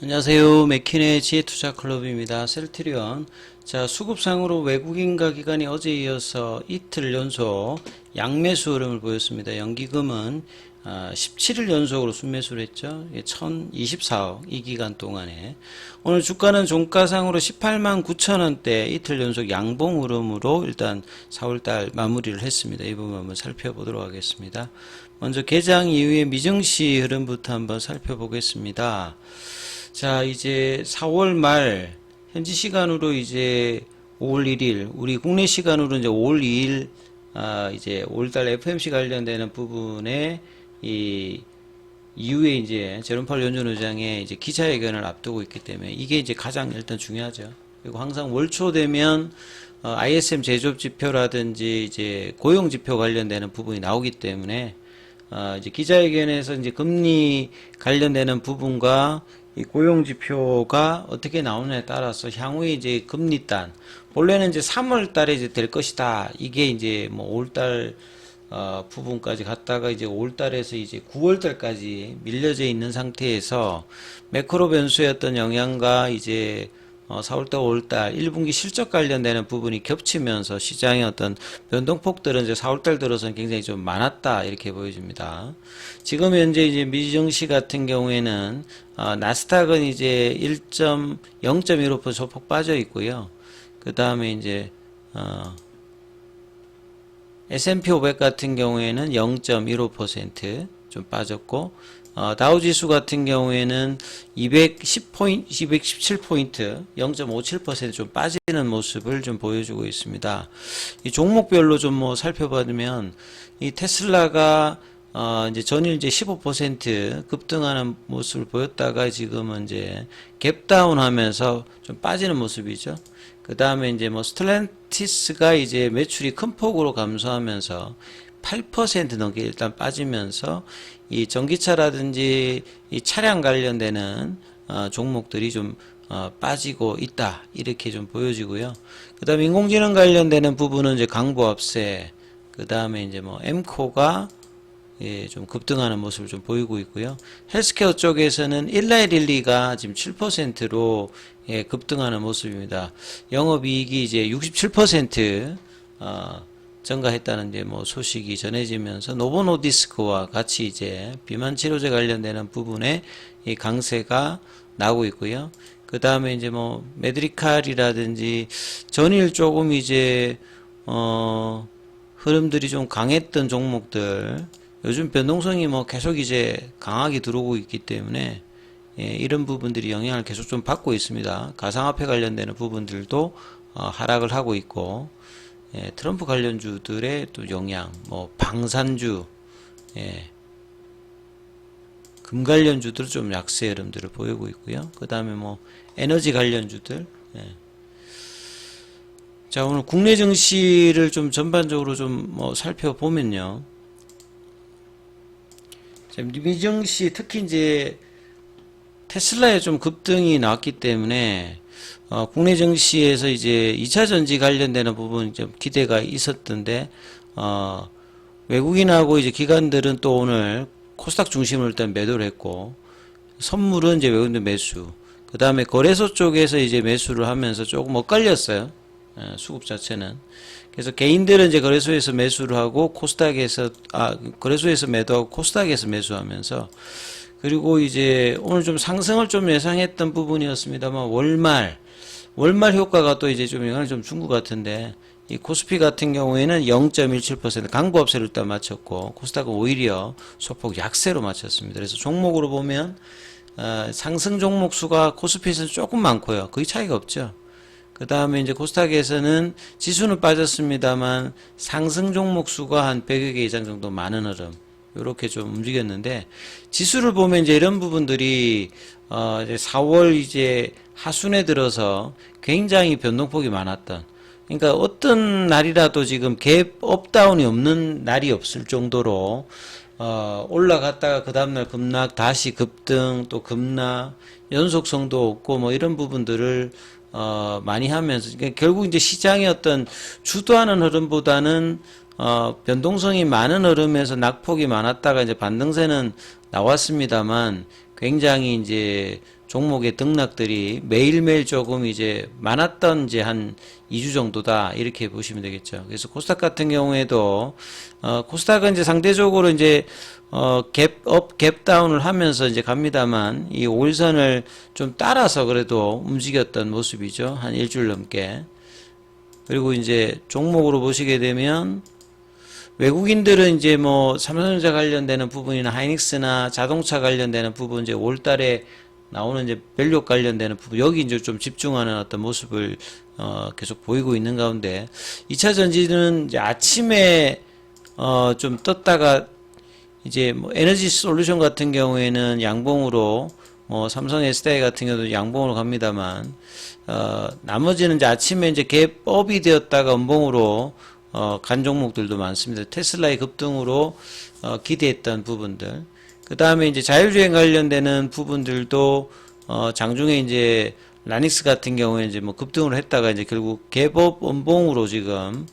안녕하세요. 맥킨의 지혜투자클럽입니다. 셀트리온. 자, 수급상으로 외국인가 기관이 어제 이어서 이틀 연속 양매수 흐름을 보였습니다. 연기금은 17일 연속으로 순매수를 했죠. 1024억 이 기간 동안에. 오늘 주가는 종가상으로 18만 9천 원대 이틀 연속 양봉 흐름으로 일단 4월달 마무리를 했습니다. 이 부분 한번 살펴보도록 하겠습니다. 먼저 개장 이후의 미증시 흐름부터 한번 살펴보겠습니다. 자, 이제 4월 말 현지 시간으로 이제 5월 1일, 우리 국내 시간으로 이제 5월 2일 이제 5월달 FOMC 관련되는 부분에 이 이후에 이제 제롬 파월 연준 의장의 이제 기자회견을 앞두고 있기 때문에 이게 이제 가장 일단 중요하죠. 그리고 항상 월초 되면 ISM 제조업 지표라든지 이제 고용 지표 관련되는 부분이 나오기 때문에 이제 기자회견에서 이제 금리 관련되는 부분과 이 고용 지표가 어떻게 나오느냐에 따라서 향후에 이제 금리단 본래는 이제 3월 달에 이제 될 것이다. 이게 이제 뭐 5월 달 부분까지 갔다가 이제 5월 달에서 이제 9월 달까지 밀려져 있는 상태에서 매크로 변수의 어떤 영향과 이제 4월달, 5월달 1분기 실적 관련되는 부분이 겹치면서 시장의 어떤 변동폭들은 이제 4월달 들어서는 굉장히 좀 많았다 이렇게 보여집니다. 지금 현재 이제 미증시 같은 경우에는 나스닥은 이제 0.15% 소폭 빠져 있고요. 그 다음에 이제 S&P 500 같은 경우에는 0.15% 좀 빠졌고 다우지수 같은 경우에는 217포인트 0.57% 좀 빠지는 모습을 좀 보여주고 있습니다. 이 종목별로 좀 뭐 살펴보면 이 테슬라가 이제 전일 이제 15% 급등하는 모습을 보였다가 지금은 이제 갭다운 하면서 좀 빠지는 모습이죠. 그 다음에 이제 뭐 스텔란티스가 이제 매출이 큰 폭으로 감소하면서 8% 넘게 일단 빠지면서 이 전기차라든지 이 차량 관련되는 종목들이 좀 빠지고 있다 이렇게 좀 보여지고요. 그 다음에 인공지능 관련되는 부분은 이제 강보합세, 그 다음에 이제 뭐 엠코가 좀 급등하는 모습을 좀 보이고 있고요. 헬스케어 쪽에서는 일라이릴리가 지금 7%로 급등하는 모습입니다. 영업이익이 이제 67% 증가했다는 이제 뭐 소식이 전해지면서 노보노디스크와 같이 이제 비만 치료제 관련되는 부분에 이 강세가 나오고 있고요. 그 다음에 이제 뭐 메드리칼이라든지 전일 조금 이제 흐름들이 좀 강했던 종목들 요즘 변동성이 뭐 계속 이제 강하게 들어오고 있기 때문에 이런 부분들이 영향을 계속 좀 받고 있습니다. 가상화폐 관련되는 부분들도 하락을 하고 있고 트럼프 관련주들의 또 영향, 뭐 방산주, 금 관련주들 좀 약세 흐름들을 보이고 있고요. 그 다음에 뭐 에너지 관련주들. 자, 오늘 국내 증시를 좀 전반적으로 좀 뭐 살펴보면요. 미증시 특히 이제 테슬라에 좀 급등이 나왔기 때문에 국내 증시에서 이제 2차 전지 관련되는 부분 좀 기대가 있었던데 외국인하고 이제 기관들은 또 오늘 코스닥 중심으로 일단 매도를 했고 선물은 이제 외국인들 매수. 그 다음에 거래소 쪽에서 이제 매수를 하면서 조금 엇갈렸어요. 수급 자체는. 그래서 개인들은 이제 거래소에서 매수를 하고 코스닥에서 거래소에서 매도하고 코스닥에서 매수하면서 그리고 이제 오늘 좀 상승을 좀 예상했던 부분이었습니다만 월말 효과가 또 이제 좀 영향을 좀 준 것 같은데 이 코스피 같은 경우에는 0.17% 강보합세를 일단 마쳤고 코스닥은 오히려 소폭 약세로 마쳤습니다. 그래서 종목으로 보면 상승 종목 수가 코스피에서는 조금 많고요. 거의 차이가 없죠. 그 다음에 이제 코스닥에서는 지수는 빠졌습니다만 상승 종목 수가 한 100여 개 이상 정도 많은 흐름 이렇게 좀 움직였는데 지수를 보면 이제 이런 부분들이 이제 4월 이제 하순에 들어서 굉장히 변동폭이 많았던, 그러니까 어떤 날이라도 지금 갭 업다운이 없는 날이 없을 정도로 올라갔다가 그 다음날 급락, 다시 급등, 또 급락, 연속성도 없고 뭐 이런 부분들을 많이 하면서 그러니까 결국 이제 시장의 어떤 주도하는 흐름보다는 변동성이 많은 흐름에서 낙폭이 많았다가 이제 반등세는 나왔습니다만 굉장히 이제 종목의 등락들이 매일매일 조금 이제 많았던 이제 한 2주 정도다 이렇게 보시면 되겠죠. 그래서 코스닥 같은 경우에도 코스닥은 이제 상대적으로 이제 갭업 갭다운을 하면서 이제 갑니다만 이 5일선을 좀 따라서 그래도 움직였던 모습이죠. 한 일주일 넘게. 그리고 이제 종목으로 보시게 되면 외국인들은 이제 뭐 삼성전자 관련되는 부분이나 하이닉스나 자동차 관련되는 부분 이제 5월달에 나오는 이제 밸류 관련되는 부분 여기 이제 좀 집중하는 어떤 모습을 계속 보이고 있는 가운데 2차 전지는 이제 아침에 좀 떴다가 이제 뭐 에너지 솔루션 같은 경우에는 양봉으로 삼성 SDI 같은 경우도 양봉으로 갑니다만 나머지는 이제 아침에 이제 갭업이 되었다가 음봉으로 간 종목들도 많습니다. 테슬라의 급등으로 기대했던 부분들. 그 다음에 이제 자율주행 관련되는 부분들도 장중에 이제 라닉스 같은 경우에 이제 뭐 급등을 했다가 이제 결국 갭업 음봉으로 지금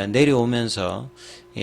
내려오면서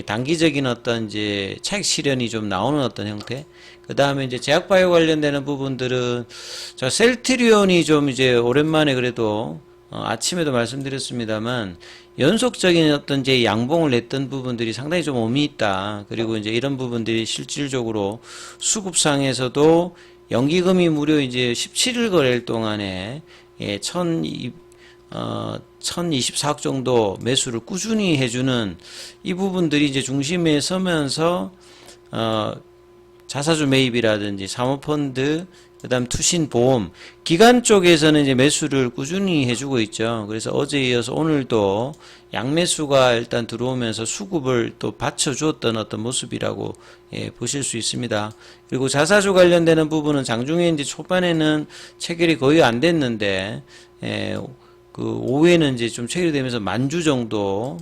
단기적인 어떤 이제 차익 실현이 좀 나오는 어떤 형태. 그 다음에 이제 제약바이오 관련되는 부분들은 셀트리온이 좀 이제 오랜만에 그래도 아침에도 말씀드렸습니다만 연속적인 어떤 이제 양봉을 냈던 부분들이 상당히 좀 의미 있다. 그리고 이제 이런 부분들이 실질적으로 수급상에서도 연기금이 무려 이제 17일 거래일 동안에 1024억 정도 매수를 꾸준히 해주는 이 부분들이 이제 중심에 서면서 자사주 매입이라든지 사모펀드, 그 다음 투신 보험, 기관 쪽에서는 이제 매수를 꾸준히 해주고 있죠. 그래서 어제에 이어서 오늘도 양매수가 일단 들어오면서 수급을 또 받쳐주었던 어떤 모습이라고 보실 수 있습니다. 그리고 자사주 관련되는 부분은 장중에 이제 초반에는 체결이 거의 안 됐는데, 그 오후에는 이제 좀 체결이 되면서 만주 정도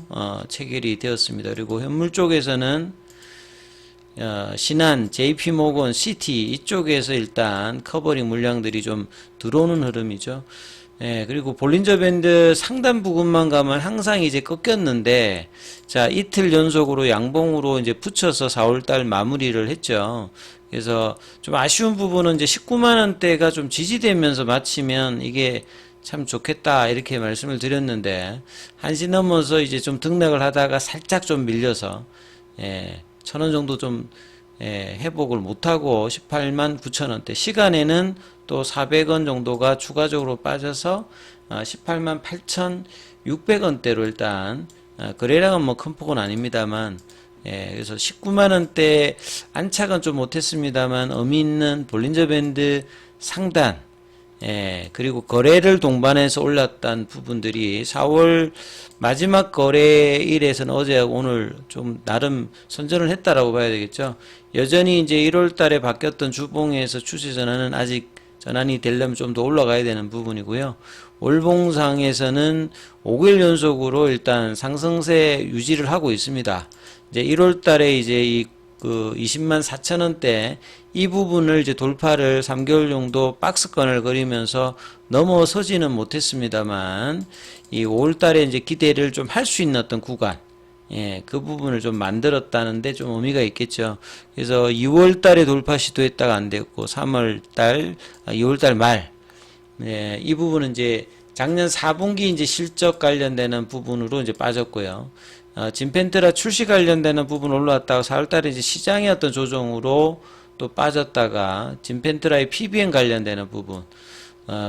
체결이 되었습니다. 그리고 현물 쪽에서는 신한, JP모건, 시티 이쪽에서 일단 커버링 물량들이 좀 들어오는 흐름이죠. 그리고 볼린저 밴드 상단 부분만 가면 항상 이제 꺾였는데, 자, 이틀 연속으로 양봉으로 이제 붙여서 4월달 마무리를 했죠. 그래서 좀 아쉬운 부분은 이제 19만 원대가 좀 지지되면서 마치면 이게 참 좋겠다 이렇게 말씀을 드렸는데, 한시 넘어서 이제 좀 등락을 하다가 살짝 좀 밀려서 1,000원 정도 좀 회복을 못하고 18만 9천원대 시간에는 또 400원 정도가 추가적으로 빠져서 18만 8,600원대로 일단 거래량은 뭐 큰 폭은 아닙니다만 그래서 19만원대 안착은 좀 못했습니다만 의미 있는 볼린저 밴드 상단 그리고 거래를 동반해서 올랐던 부분들이 4월 마지막 거래일에서는 어제하고 오늘 좀 나름 선전을 했다라고 봐야 되겠죠. 여전히 이제 1월 달에 바뀌었던 주봉에서 추세 전환은 아직 전환이 되려면 좀 더 올라가야 되는 부분이고요. 월봉상에서는 5개월 연속으로 일단 상승세 유지를 하고 있습니다. 이제 1월 달에 이제 그 20만 4천원대 이 부분을 이제 돌파를 3개월 정도 박스권을 그리면서 넘어서지는 못했습니다만 이 5월달에 이제 기대를 좀 할 수 있는 어떤 구간 그 부분을 좀 만들었다는데 좀 의미가 있겠죠. 그래서 2월달에 돌파 시도했다가 안 됐고 3월달, 2월달 말 이 부분은 이제 작년 4분기 이제 실적 관련되는 부분으로 이제 빠졌고요. 진펜트라 출시 관련되는 부분 올라왔다가 4월달에 이제 시장의 어떤 조정으로 또 빠졌다가 진펜트라의 PBM 관련되는 부분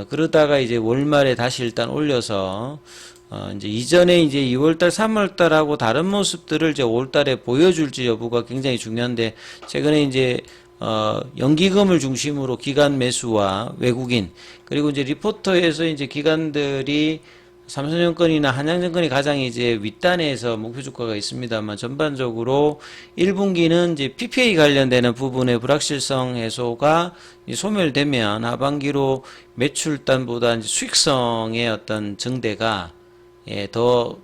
그러다가 이제 월말에 다시 일단 올려서 이제 이전에 이제 2월달, 3월달하고 다른 모습들을 이제 5월달에 보여줄지 여부가 굉장히 중요한데 최근에 이제 연기금을 중심으로 기관 매수와 외국인 그리고 이제 리포터에서 이제 기관들이 삼성증권이나 한양증권이 가장 이제 윗단에서 목표 주가가 있습니다만 전반적으로 1분기는 이제 PPA 관련되는 부분의 불확실성 해소가 소멸되면 하반기로 매출단보다 이제 수익성의 어떤 증대가 더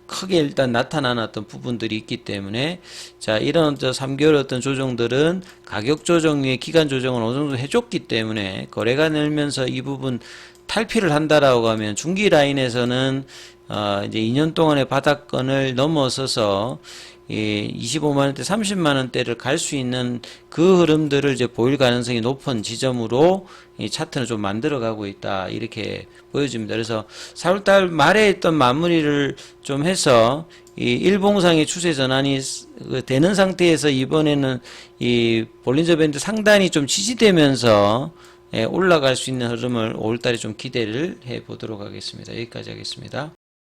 크게 일단 나타나는 어떤 부분들이 있기 때문에 자 이런 3개월 어떤 조정들은 가격 조정 위에 기간 조정을 어느 정도 해줬기 때문에 거래가 늘면서 이 부분 탈피를 한다라고 하면 중기 라인에서는 이제 2년 동안의 바닥권을 넘어서서 25만원대, 30만원대를 갈 수 있는 그 흐름들을 이제 보일 가능성이 높은 지점으로 이 차트는 좀 만들어가고 있다. 이렇게 보여집니다. 그래서 4월달 말에 있던 마무리를 좀 해서 이 일봉상의 추세 전환이 되는 상태에서 이번에는 이 볼린저 밴드 상단이 좀 지지되면서 올라갈 수 있는 흐름을 5월달에 좀 기대를 해 보도록 하겠습니다. 여기까지 하겠습니다.